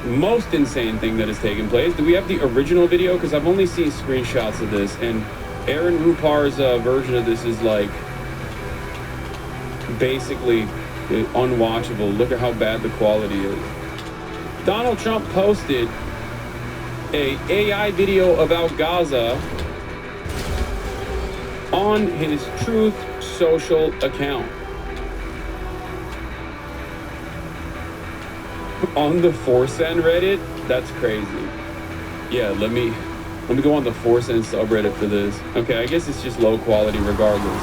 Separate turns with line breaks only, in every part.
most insane thing that has taken place. Do we have the original video? Because I've only seen screenshots of this, and Aaron Rupar's version of this is like basically unwatchable. Look at how bad the quality is. Donald Trump posted a AI video about Gaza on his Truth Social account. On the 4chan Reddit? That's crazy. Yeah, let me go on the 4chan subreddit for this. Okay, I guess it's just low quality regardless.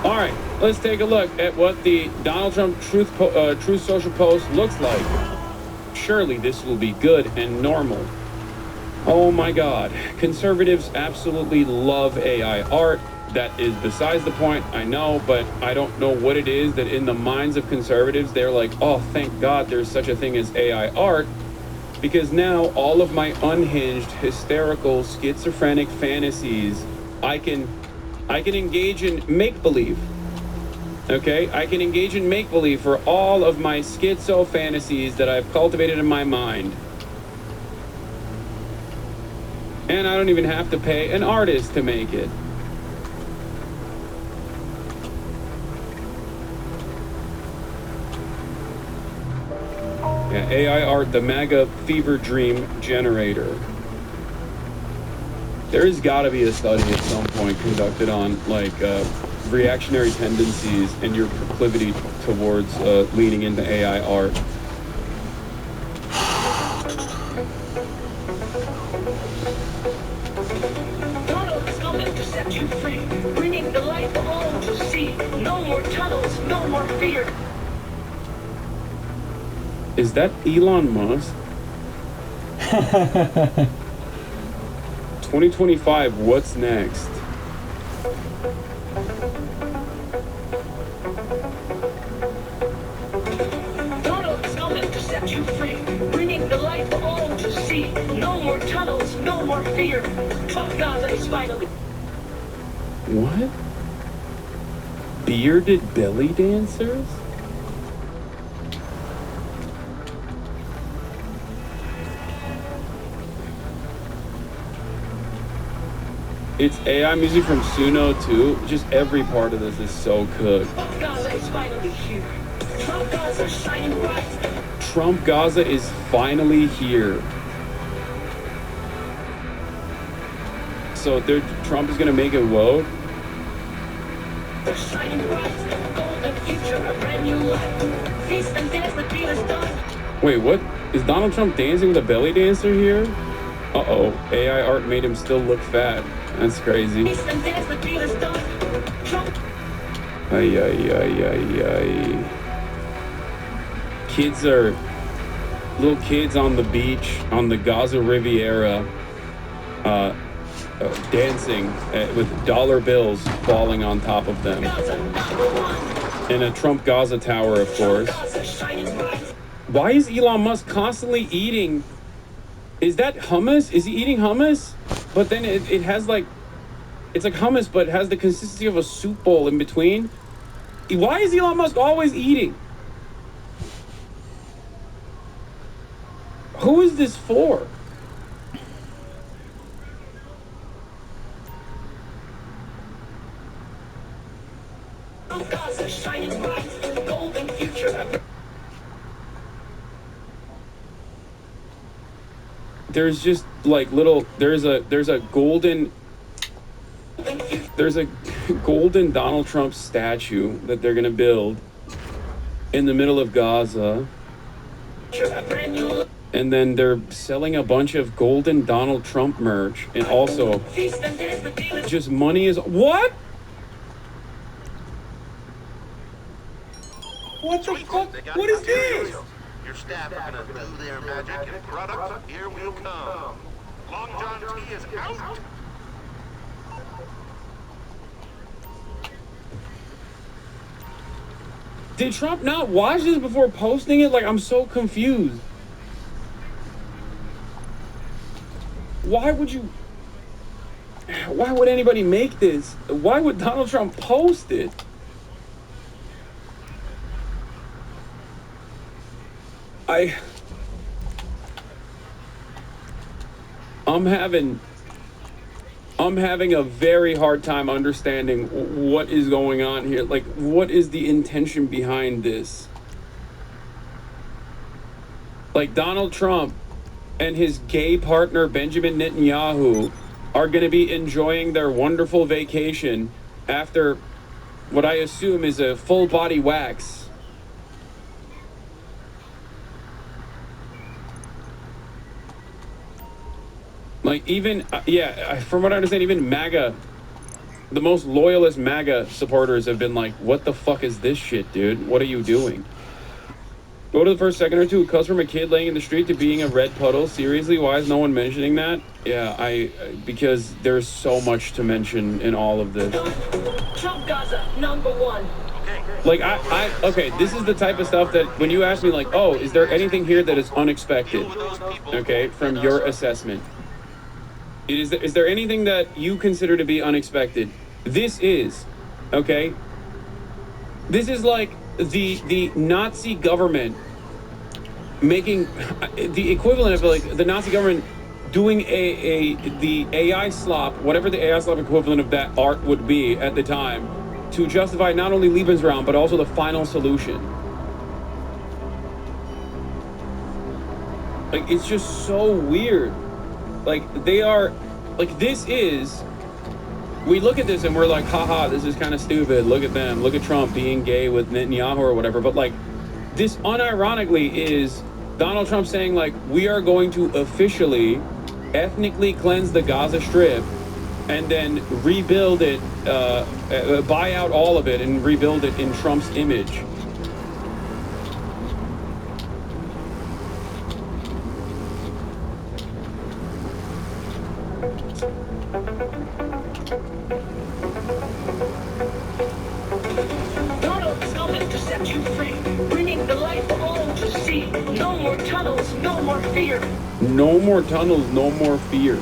All right, let's take a look at what the Donald Trump Truth Social post looks like. Surely this will be good and normal. Oh my God, conservatives absolutely love AI art. That is besides the point, I know, but I don't know what it is that in the minds of conservatives, they're like, oh, thank God there's such a thing as AI art, because now all of my unhinged, hysterical, schizophrenic fantasies, I can engage in make-believe. Okay, I can engage in make-believe for all of my schizo fantasies that I've cultivated in my mind. And I don't even have to pay an artist to make it. Yeah, AI art, the MAGA fever dream generator. There has got to be a study at some point conducted on like reactionary tendencies and your proclivity towards leaning into AI art.
Donald is coming to set you free, bringing the light for all to see. No more tunnels, no more fear.
Is that Elon Musk? 2025, what's next?
Donald is coming to set you free, bringing the light for all to see. No more tunnels, no more fear. Fuck Gaza is finally.
What? Bearded belly dancers? It's AI music from Suno too. Just every part of this is so cooked.
Fuck Gaza is finally here. Trump Gaza shining bright.
Trump Gaza is finally here. So Trump is gonna make it woke?
The shining bright. Golden future, a brand new life. Feast and dance, the deal is done.
Wait, what? Is Donald Trump dancing with a belly dancer here? Uh-oh, AI art made him still look fat. That's crazy.
Feast and dance, the deal is done. Trump.
Ay, ay, ay, ay, ay. Little kids on the beach, on the Gaza Riviera, dancing with dollar bills falling on top of them. In a Trump Gaza tower, of course. Why is Elon Musk constantly eating? Is that hummus? Is he eating hummus? But then it has like, it's like hummus, but it has the consistency of a soup bowl in between. Why is Elon Musk always eating? Who is this for? There's just like there's a golden Donald Trump statue that they're gonna build in the middle of Gaza. And then they're selling a bunch of golden Donald Trump merch, and also just money is what? What the fuck? What is this?
Your staff are gonna do their magic and products. Here will come. Long John T is out.
Did Trump not watch this before posting it? Like, I'm so confused. Why would anybody make this? Why would Donald Trump post it? I'm having a very hard time understanding what is going on here. Like, what is the intention behind this? Like, Donald Trump and his gay partner Benjamin Netanyahu are going to be enjoying their wonderful vacation after what I assume is a full body wax. Like, even, from what I understand, even MAGA, the most loyalist MAGA supporters have been like, what the fuck is this shit, dude? What are you doing? Go to the first second or two. It comes from a kid laying in the street to being a red puddle. Seriously, why is no one mentioning that? Yeah, because there's so much to mention in all of this.
Trump Gaza, #1.
Like, okay, this is the type of stuff that when you ask me, like, oh, is there anything here that is unexpected? Okay, from your assessment. Is there anything that you consider to be unexpected? This is, okay? This is like the Nazi government making the equivalent of like the Nazi government doing the AI slop, whatever the AI slop equivalent of that art would be at the time, to justify not only Lebensraum but also the final solution. Like, it's just so weird. Like, they are, like, this is, we look at this and we're like, haha, this is kind of stupid. Look at them. Look at Trump being gay with Netanyahu or whatever. But, like, this unironically is Donald Trump saying, like, we are going to officially ethnically cleanse the Gaza Strip and then rebuild it, buy out all of it and rebuild it in Trump's image.
Donald Trump is to set you free, bringing the light for all to see. No more tunnels, no more fear.
No more tunnels, no more fear.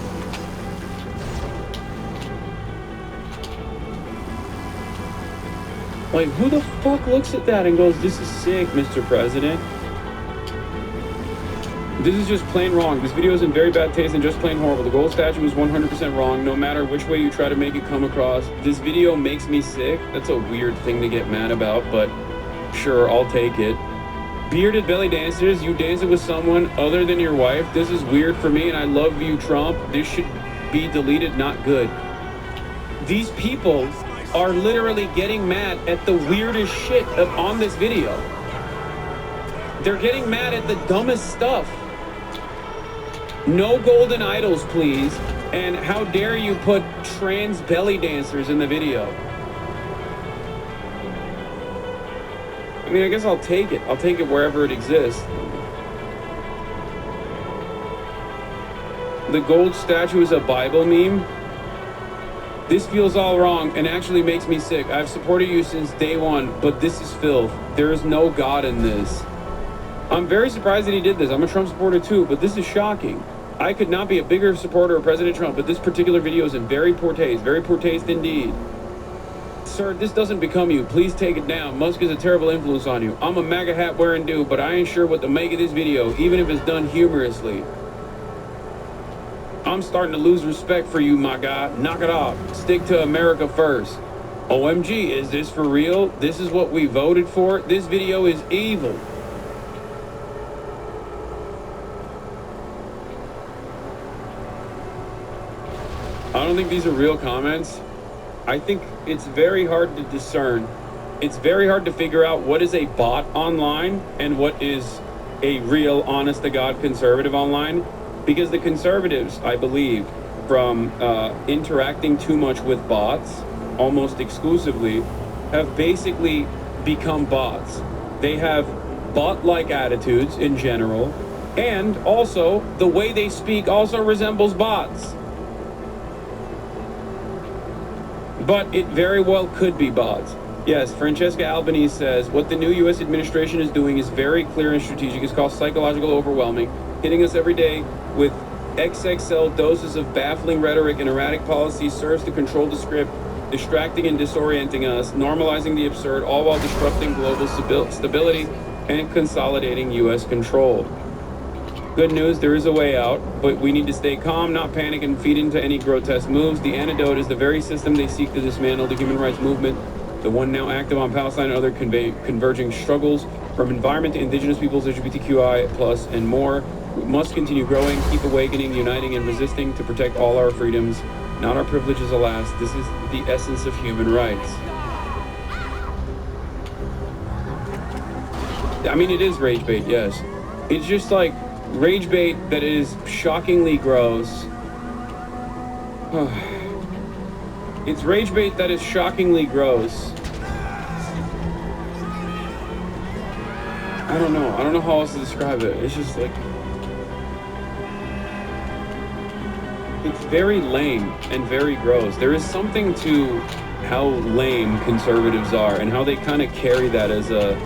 Like, who the fuck looks at that and goes, this is sick, Mr. President? This is just plain wrong. This video is in very bad taste and just plain horrible. The gold statue is 100% wrong, no matter which way you try to make it come across. This video makes me sick. That's a weird thing to get mad about, but sure, I'll take it. Bearded belly dancers, you dancing with someone other than your wife? This is weird for me, and I love you, Trump. This should be deleted, not good. These people are literally getting mad at the weirdest shit on this video. They're getting mad at the dumbest stuff. No golden idols, please. And how dare you put trans belly dancers in the video? I mean, I guess I'll take it. I'll take it wherever it exists. The gold statue is a Bible meme. This feels all wrong and actually makes me sick. I've supported you since day one, but this is filth. There is no God in this. I'm very surprised that he did this. I'm a Trump supporter too, but this is shocking. I could not be a bigger supporter of President Trump, but this particular video is in very poor taste indeed. Sir, this doesn't become you. Please take it down. Musk is a terrible influence on you. I'm a MAGA hat wearing dude, but I ain't sure what to make of this video, even if it's done humorously. I'm starting to lose respect for you, my guy. Knock it off. Stick to America first. OMG, is this for real? This is what we voted for? This video is evil. I don't think these are real comments. I think it's very hard to discern. It's very hard to figure out what is a bot online and what is a real, honest-to-God conservative online. Because the conservatives, I believe, from interacting too much with bots, almost exclusively, have basically become bots. They have bot-like attitudes in general, and also the way they speak also resembles bots. But it very well could be bots. Yes, Francesca Albanese says, what the new U.S. administration is doing is very clear and strategic. It's called psychological overwhelming, hitting us every day with XXL doses of baffling rhetoric and erratic policies serves to control the script, distracting and disorienting us, normalizing the absurd, all while disrupting global stability and consolidating U.S. control. Good news, there is a way out, but we need to stay calm, not panic, and feed into any grotesque moves. The antidote is the very system they seek to dismantle, the human rights movement, the one now active on Palestine and other converging struggles, from environment to indigenous peoples, LGBTQI+, and more. We must continue growing, keep awakening, uniting, and resisting to protect all our freedoms, not our privileges, alas. This is the essence of human rights. I mean, it is rage bait, yes. It's just like rage bait that is shockingly gross. It's rage bait that is shockingly gross. I don't know how else to describe it. It's just like, it's very lame and very gross. There is something to how lame conservatives are and how they kind of carry that as a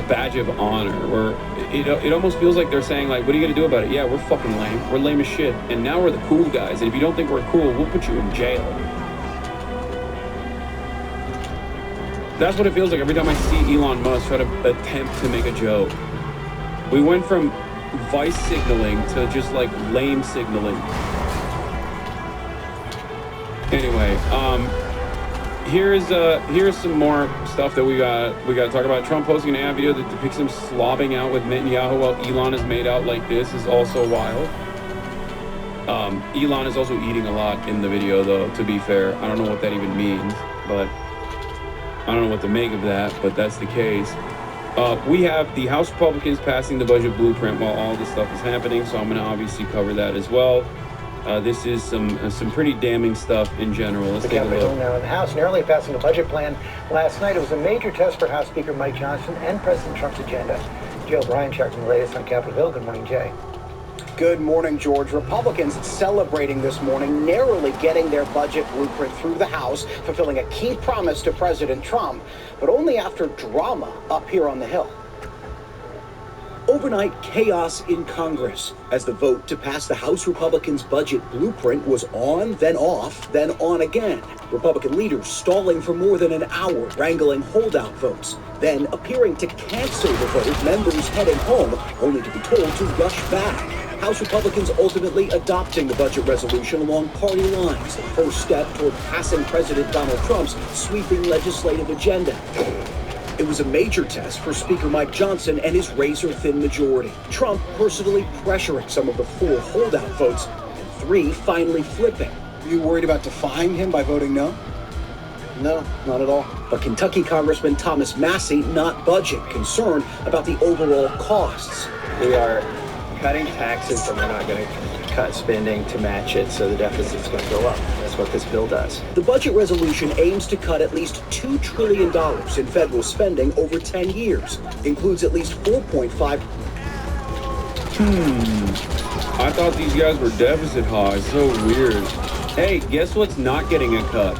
badge of honor, where it almost feels like they're saying, like, what are you gonna do about it? Yeah, we're fucking lame. We're lame as shit. And now we're the cool guys. And if you don't think we're cool, we'll put you in jail. That's what it feels like every time I see Elon Musk try to attempt to make a joke. We went from vice signaling to just like lame signaling. Anyway, here's some more stuff that we got to talk about. Trump posting an AI video that depicts him slobbing out with Netanyahu while Elon is made out like this is also wild. Elon is also eating a lot in the video, though, to be fair. I don't know what that even means, but I don't know what to make of that, but that's the case. We have the House Republicans passing the budget blueprint while all this stuff is happening, so I'm going to obviously cover that as well. This is some pretty damning stuff in general. Let's take a look.
Now in the House, narrowly passing the budget plan last night. It was a major test for House Speaker Mike Johnson and President Trump's agenda. Jay O'Brien checking the latest on Capitol Hill. Good morning, Jay.
Good morning, George. Republicans celebrating this morning, narrowly getting their budget blueprint through the House, fulfilling a key promise to President Trump, but only after drama up here on the Hill. Overnight chaos in Congress as the vote to pass the House Republicans' budget blueprint was on, then off, then on again. Republican leaders stalling for more than an hour, wrangling holdout votes, then appearing to cancel the vote, members heading home, only to be told to rush back. House Republicans ultimately adopting the budget resolution along party lines, the first step toward passing President Donald Trump's sweeping legislative agenda. It was a major test for Speaker Mike Johnson and his razor-thin majority. Trump personally pressuring some of the 4 holdout votes, and 3 finally flipping.
Are you worried about defying him by voting no?
No, not at all. But Kentucky Congressman Thomas Massey not budging, concerned about the overall costs.
We are cutting taxes, and we're not going to cut spending to match it, so the deficit's going to go up. That's what this bill does.
The budget resolution aims to cut at least $2 trillion in federal spending over 10 years. Includes at least 4.5.
I thought these guys were deficit high. So weird. Hey, guess what's not getting a cut?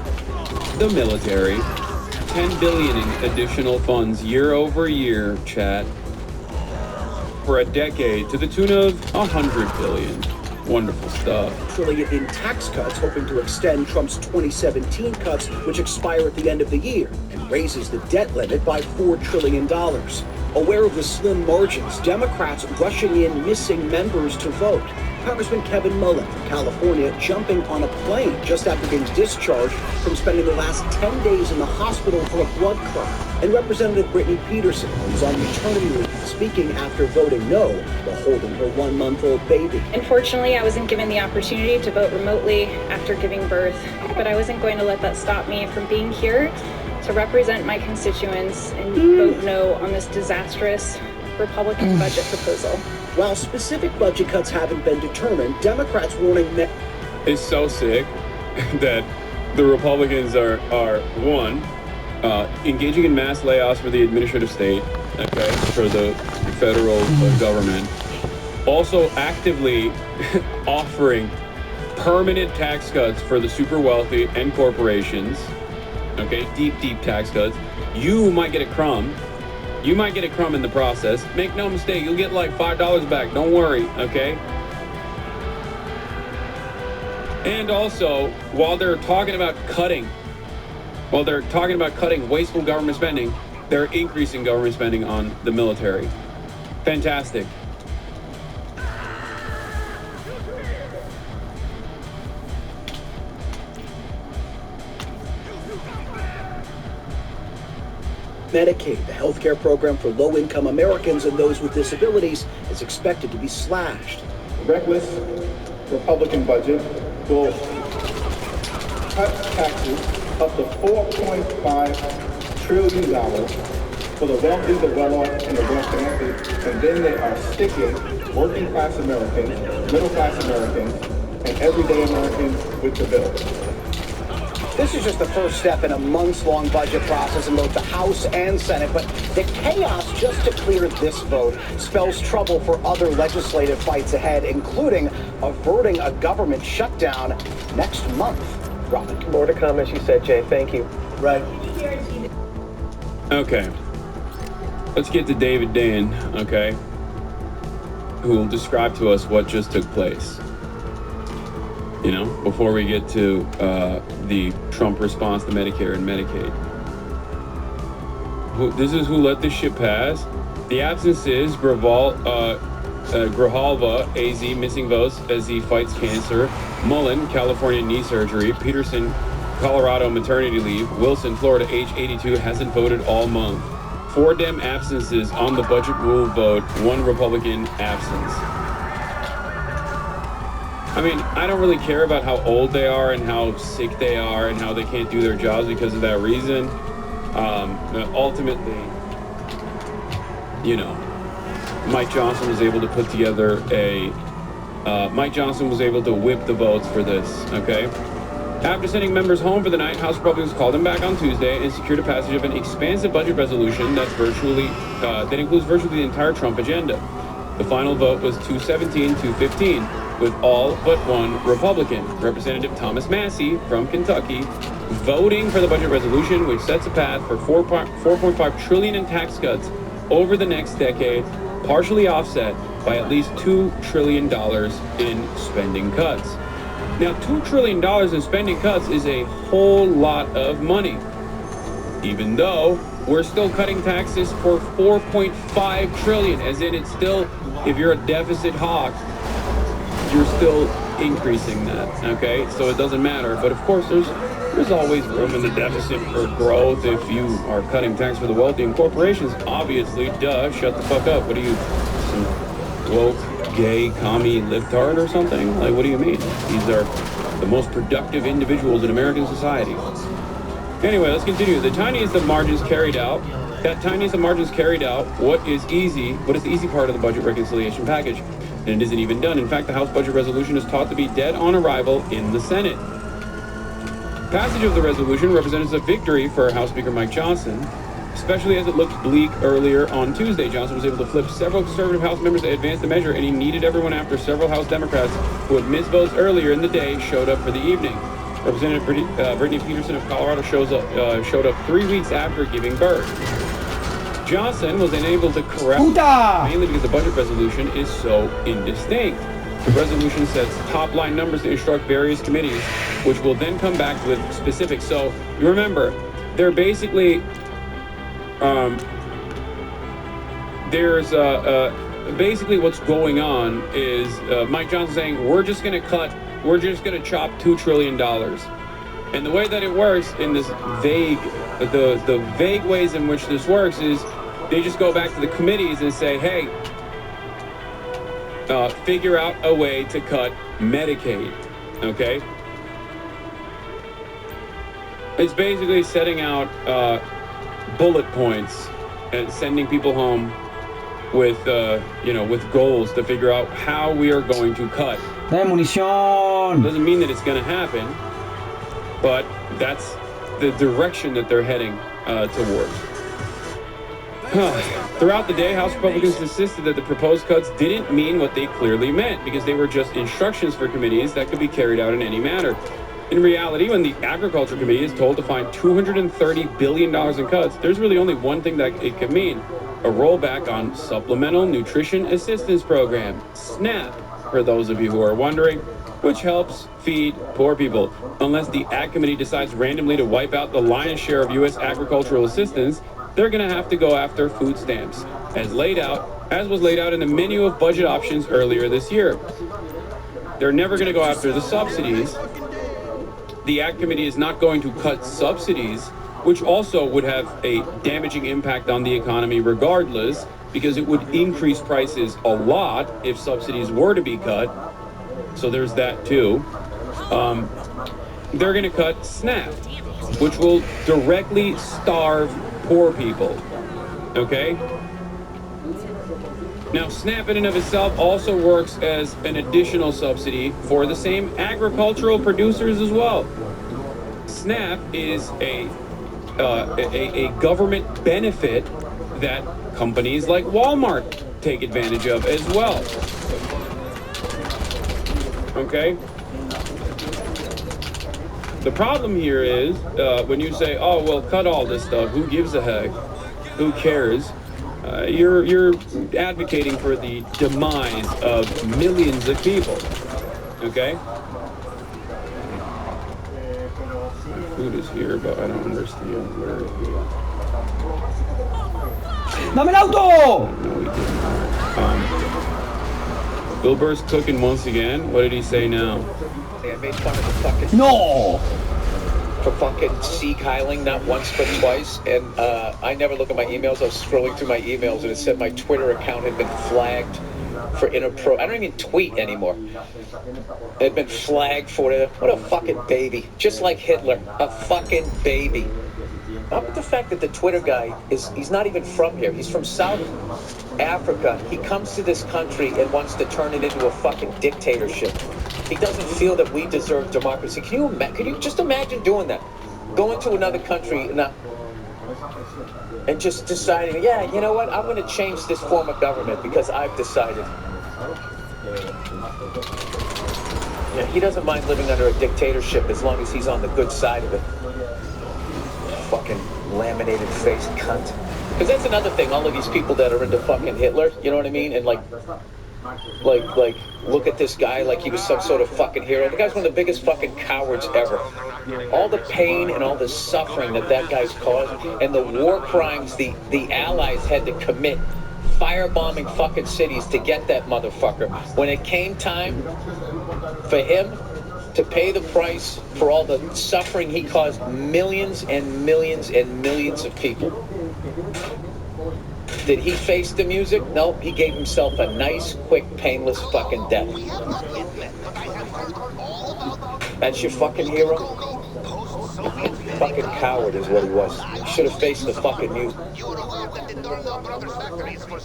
The military. $10 billion in additional funds year over year, chat, for a decade to the tune of $100 billion. Wonderful stuff.
Trillion in tax cuts, hoping to extend Trump's 2017 cuts, which expire at the end of the year, and raises the debt limit by $4 trillion. Aware of the slim margins, Democrats rushing in missing members to vote. Congressman Kevin Mullen from California jumping on a plane just after being discharged from spending the last 10 days in the hospital for a blood clot. And Representative Brittany Peterson, who was on maternity leave, speaking after voting no while holding her 1-month-old baby.
Unfortunately, I wasn't given the opportunity to vote remotely after giving birth, but I wasn't going to let that stop me from being here to represent my constituents and vote no on this disastrous Republican budget proposal.
While specific budget cuts haven't been determined, Democrats warning that
It's so sick that the Republicans are one, engaging in mass layoffs for the administrative state, okay, for the federal government, also actively offering permanent tax cuts for the super wealthy and corporations, okay, deep tax cuts. You might get a crumb. You might get a crumb in the process. Make no mistake, you'll get like $5 back. Don't worry, okay? And also, while they're talking about cutting wasteful government spending, they're increasing government spending on the military. Fantastic.
Medicaid, the health care program for low-income Americans and those with disabilities, is expected to be slashed.
Reckless Republican budget will cut taxes up to $4.5 trillion for the wealthy, the well-off, and the well-connected, and then they are sticking working-class Americans, middle-class Americans, and everyday Americans with the bill.
This is just the first step in a months-long budget process in both the House and Senate, but the chaos just to clear this vote spells trouble for other legislative fights ahead, including averting a government shutdown next month. Robin.
More to come, as you said, Jay. Thank you.
Right.
Okay. Let's get to David Dayen, okay, who will describe to us what just took place. You know, before we get to the Trump response to Medicare and Medicaid. This is who let this shit pass. The absence is Grijalva, AZ, missing votes as he fights cancer. Mullen, California knee surgery. Peterson, Colorado maternity leave. Wilson, Florida, age 82, hasn't voted all month. 4 Dem absences on the budget rule vote, 1 Republican absence. I mean, I don't really care about how old they are and how sick they are and how they can't do their jobs because of that reason. Ultimately, you know, Mike Johnson was able to put together Mike Johnson was able to whip the votes for this, okay? After sending members home for the night, House Republicans called them back on Tuesday and secured a passage of an expansive budget resolution that includes virtually the entire Trump agenda. The final vote was 217-215, with all but 1 Republican, Representative Thomas Massey from Kentucky, voting for the budget resolution, which sets a path for $4.5 trillion in tax cuts over the next decade, partially offset by at least $2 trillion in spending cuts. Now, $2 trillion in spending cuts is a whole lot of money, even though we're still cutting taxes for $4.5 trillion, as in it's still, if you're a deficit hawk, you're still increasing that, okay? So it doesn't matter. But of course, there's always room in the deficit for growth if you are cutting tax for the wealthy and corporations. Obviously, duh, shut the fuck up. What are you, some woke, gay, commie, libtard or something? Like, what do you mean? These are the most productive individuals in American society. Anyway, let's continue. The tiniest of margins carried out. What is the easy part of the budget reconciliation package? And it isn't even done. In fact, the House budget resolution is taught to be dead on arrival in the Senate. Passage of the resolution represents a victory for House Speaker Mike Johnson, especially as it looked bleak earlier on Tuesday. Johnson was able to flip several conservative House members to advance the measure, and he needed everyone after several House Democrats who had missed votes earlier in the day showed up for the evening. Representative Brittany Peterson of Colorado showed up 3 weeks after giving birth. Johnson was unable to correct, mainly because the budget resolution is so indistinct. The resolution sets top-line numbers to instruct various committees, which will then come back with specifics. So you remember, they're basically, basically what's going on is Mike Johnson saying we're just going to chop $2 trillion. And the way that it works in this vague, the vague ways in which this works is they just go back to the committees and say, hey, figure out a way to cut Medicaid, okay? It's basically setting out bullet points and sending people home with, with goals to figure out how we are going to cut. Doesn't mean that it's going to happen, but that's the direction that they're heading towards. Throughout the day, House Republicans insisted that the proposed cuts didn't mean what they clearly meant because they were just instructions for committees that could be carried out in any manner. In reality, when the Agriculture Committee is told to find $230 billion in cuts, there's really only one thing that it could mean: a rollback on Supplemental Nutrition Assistance Program, SNAP, for those of you who are wondering, which helps feed poor people. Unless the Ag Committee decides randomly to wipe out the lion's share of U.S. agricultural assistance, they're going to have to go after food stamps, as was laid out in the menu of budget options earlier this year. They're never going to go after the subsidies. The Ag Committee is not going to cut subsidies which also would have a damaging impact on the economy regardless, because it would increase prices a lot if subsidies were to be cut. So there's that too. They're going to cut SNAP, which will directly starve poor people. Okay? Now, SNAP in and of itself also works as an additional subsidy for the same agricultural producers as well. SNAP is a government benefit that companies like Walmart take advantage of as well. Okay? The problem here is when you say, oh, well, cut all this stuff, who gives a heck? Who cares? You're advocating for the demise of millions of people. Okay? Food is here, but I don't understand where it is.
¡Dame el auto!
No, he didn't. Bill Burr's cooking once again. What did he say now?
I made fun of the fucking...
No!
For fucking Sieg Heiling, not once but twice, and I never look at my emails. I was scrolling through my emails and it said my Twitter account had been flagged for I don't even tweet anymore. It had been flagged for it. What a fucking baby. Just like Hitler. A fucking baby. How about the fact that the Twitter guy he's not even from here. He's from South Africa. He comes to this country and wants to turn it into a fucking dictatorship. He doesn't feel that we deserve democracy. Can you just imagine doing that? Going to another country and just deciding, yeah, you know what? I'm going to change this form of government because I've decided. Yeah, he doesn't mind living under a dictatorship as long as he's on the good side of it. Fucking laminated faced cunt. Because that's another thing, all of these people that are into fucking Hitler, you know what I mean? And like look at this guy like he was some sort of fucking hero. The guy's one of the biggest fucking cowards ever. All the pain and all the suffering that guy's caused, and the war crimes the Allies had to commit, firebombing fucking cities to get that motherfucker. When it came time for him to pay the price for all the suffering he caused millions and millions and millions of people. Did he face the music? No, he gave himself a nice, quick, painless fucking death. That's your fucking hero? Fucking coward is what he was. He should have faced the fucking music.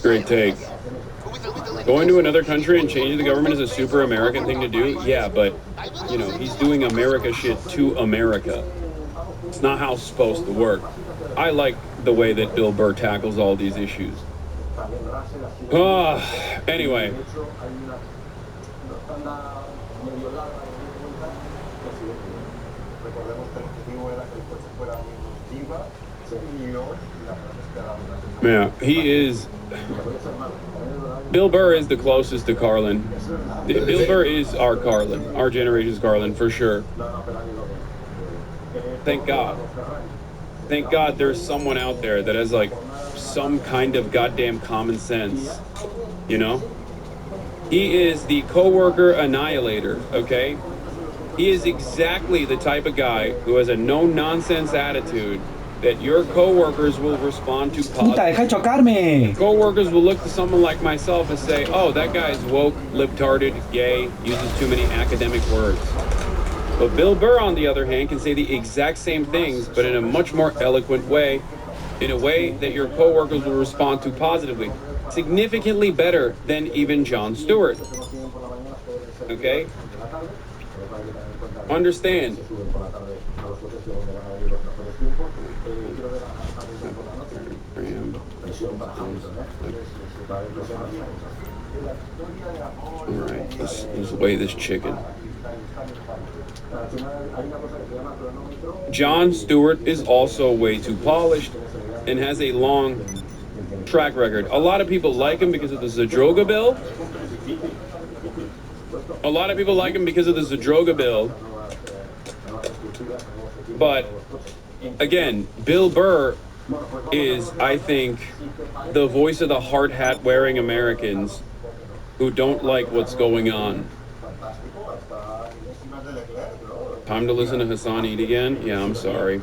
Great take. Going to another country and changing the government is a super American thing to do? Yeah, but, you know, he's doing America shit to America. It's not how it's supposed to work. I like the way that Bill Burr tackles all these issues. Anyway. Yeah, he is... Bill Burr is the closest to Carlin. Bill Burr is our Carlin, our generation's Carlin, for sure. Thank God. Thank God there's someone out there that has, like, some kind of goddamn common sense, you know? He is the coworker annihilator, okay? He is exactly the type of guy who has a no-nonsense attitude that your coworkers will respond to positively. Coworkers will look to someone like myself and say, oh, that guy's woke, libtarded, gay, uses too many academic words. But Bill Burr, on the other hand, can say the exact same things, but in a much more eloquent way, in a way that your coworkers will respond to positively. Significantly better than even Jon Stewart. Okay? Understand. Alright, let's weigh this chicken. Jon Stewart is also way too polished and has a long track record. A lot of people like him because of the Zadroga bill. A lot of people like him because of the Zadroga bill. But again, Bill Burr is, I think, the voice of the hard hat wearing Americans who don't like what's going on. Time to listen to Hassan eat again? Yeah, I'm sorry.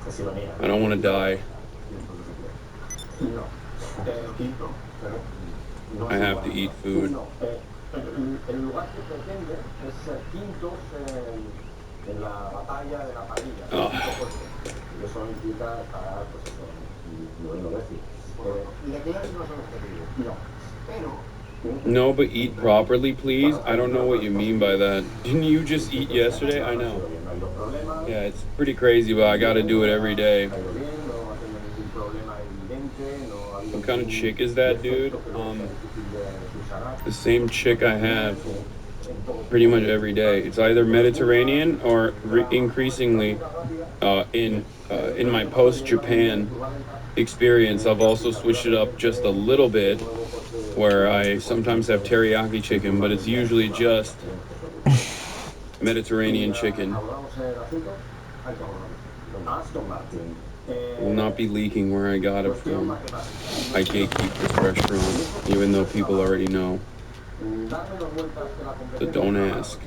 I don't want to die. I have to eat food. No, but eat properly, please. I don't know what you mean by that. Didn't you just eat yesterday? I know. Yeah, it's pretty crazy, but I gotta do it every day. What kind of chick is that, dude? The same chick I have pretty much every day. It's either Mediterranean or increasingly in my post-Japan experience, I've also switched it up just a little bit, where I sometimes have teriyaki chicken, but it's usually just Mediterranean chicken. Will not be leaking where I got it from. I gatekeep this restaurant, even though people already know. So don't ask.